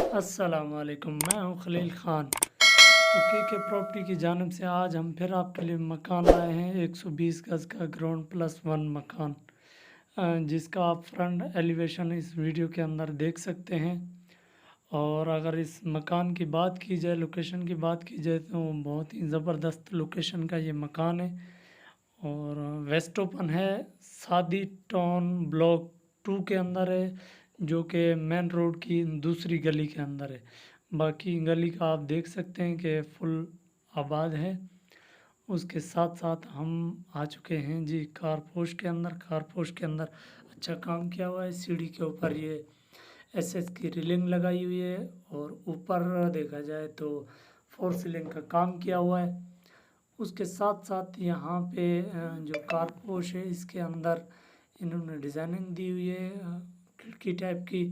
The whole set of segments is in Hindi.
अस्सलाम वालेकुम, मैं हूं खलील ख़ान। तो के प्रॉपर्टी की जानिब से आज हम फिर आपके लिए मकान लाए हैं। 120 गज़ का ग्राउंड प्लस वन मकान, जिसका आप फ्रंट एलिवेशन इस वीडियो के अंदर देख सकते हैं। और अगर इस मकान की बात की जाए, लोकेशन की बात की जाए, तो बहुत ही ज़बरदस्त लोकेशन का ये मकान है और वेस्ट ओपन है। सादी टाउन ब्लॉक 2 के अंदर है, जो कि मेन रोड की दूसरी गली के अंदर है। बाकी गली का आप देख सकते हैं कि फुल आबाद है। उसके साथ साथ हम आ चुके हैं जी कारपोश के अंदर। कारपोश के अंदर अच्छा काम किया हुआ है। सीढ़ी के ऊपर ये एसएस की रेलिंग लगाई हुई है और ऊपर देखा जाए तो फोर सीलिंग का काम किया हुआ है। उसके साथ साथ यहाँ पे जो कारपोश है, इसके अंदर इन्होंने डिज़ाइनिंग दी हुई है खिड़की टाइप की।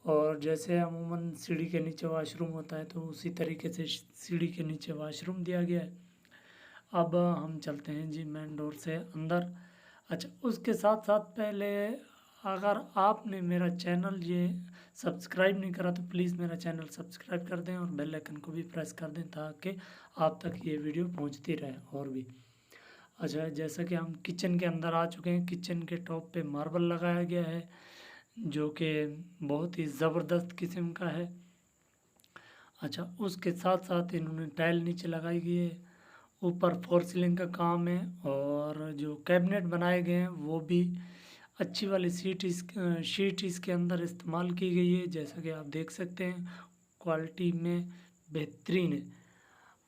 और जैसे अमूमन सीढ़ी के नीचे वाशरूम होता है, तो उसी तरीके से सीढ़ी के नीचे वाशरूम दिया गया है। अब हम चलते हैं जी मेन डोर से अंदर। अच्छा, उसके साथ साथ पहले अगर आपने मेरा चैनल ये सब्सक्राइब नहीं करा तो प्लीज़ मेरा चैनल सब्सक्राइब कर दें और बेल आइकन को भी प्रेस कर दें, ताकि आप तक ये वीडियो पहुंचती रहे। और भी अच्छा, जैसा कि हम किचन के अंदर आ चुके हैं। किचन के टॉप पे मार्बल लगाया गया है, जो कि बहुत ही ज़बरदस्त किस्म का है। अच्छा, उसके साथ साथ इन्होंने टाइल नीचे लगाई गई है। ऊपर फोर सीलिंग का काम है और जो कैबिनेट बनाए गए हैं वो भी अच्छी वाली शीट इसके अंदर इस्तेमाल की गई है। जैसा कि आप देख सकते हैं, क्वालिटी में बेहतरीन है।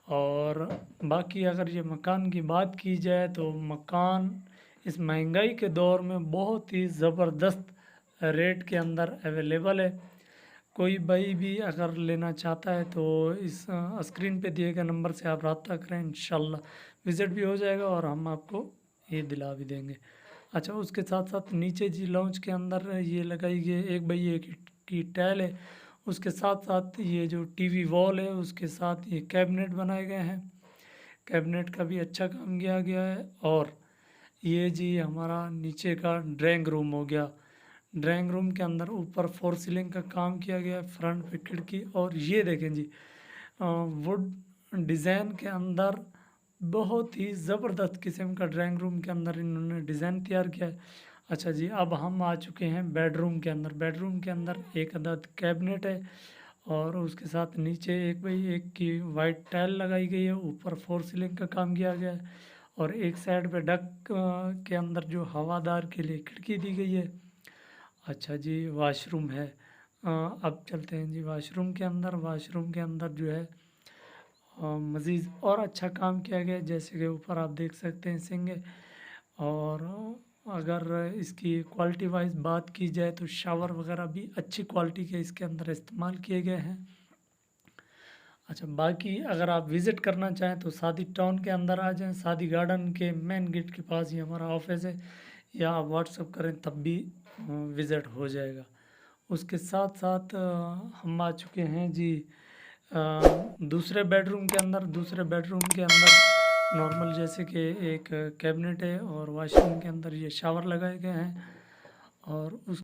और बाकी अगर ये मकान की बात की जाए तो मकान इस महंगाई के दौर में बहुत ही ज़बरदस्त रेट के अंदर अवेलेबल है। कोई भाई भी अगर लेना चाहता है तो इस स्क्रीन पे दिए गए नंबर से आप रब्ता करें, इंशाल्लाह विज़िट भी हो जाएगा और हम आपको ये दिला भी देंगे। अच्छा, उसके साथ साथ नीचे जी लॉन्च के अंदर ये लगाई गई एक बाई एक की टाइल है। उसके साथ साथ ये जो टीवी वॉल है, उसके साथ ये कैबिनेट बनाए गए हैं। कैबिनेट का भी अच्छा काम किया गया है। और ये जी हमारा नीचे का ड्राइंग रूम हो गया। ड्राइंग रूम के अंदर ऊपर फोर सीलिंग का काम किया गया है, फ्रंट पे खिड़की। और ये देखें जी, वुड डिज़ाइन के अंदर बहुत ही ज़बरदस्त किस्म का ड्राइंग रूम के अंदर इन्होंने डिज़ाइन तैयार किया है। अच्छा जी, अब हम आ चुके हैं बेडरूम के अंदर। बेडरूम के अंदर एक अदद कैबिनेट है और उसके साथ नीचे एक बाई एक की वाइट टाइल लगाई गई है। ऊपर फोर सीलिंग का काम किया गया है और एक साइड पे डक के अंदर जो हवादार के लिए खिड़की दी गई है। अच्छा जी, वाशरूम है। अब चलते हैं जी वाशरूम के अंदर। वाशरूम के अंदर जो है मज़ीद और अच्छा काम किया गया है। जैसे कि ऊपर आप देख सकते हैं सिंक है। और अगर इसकी क्वालिटी वाइज बात की जाए तो शावर वगैरह भी अच्छी क्वालिटी के इसके अंदर इस्तेमाल किए गए हैं। अच्छा, बाकी अगर आप विज़िट करना चाहें तो सादी टाउन के अंदर आ जाएं। सादी गार्डन के मेन गेट के पास ही हमारा ऑफिस है, या आप व्हाट्सअप करें तब भी विज़िट हो जाएगा। उसके साथ साथ हम आ चुके हैं जी दूसरे बेडरूम के अंदर। दूसरे बेडरूम के अंदर नॉर्मल जैसे कि एक कैबिनेट है और वॉशरूम के अंदर ये शावर लगाए गए हैं। और उस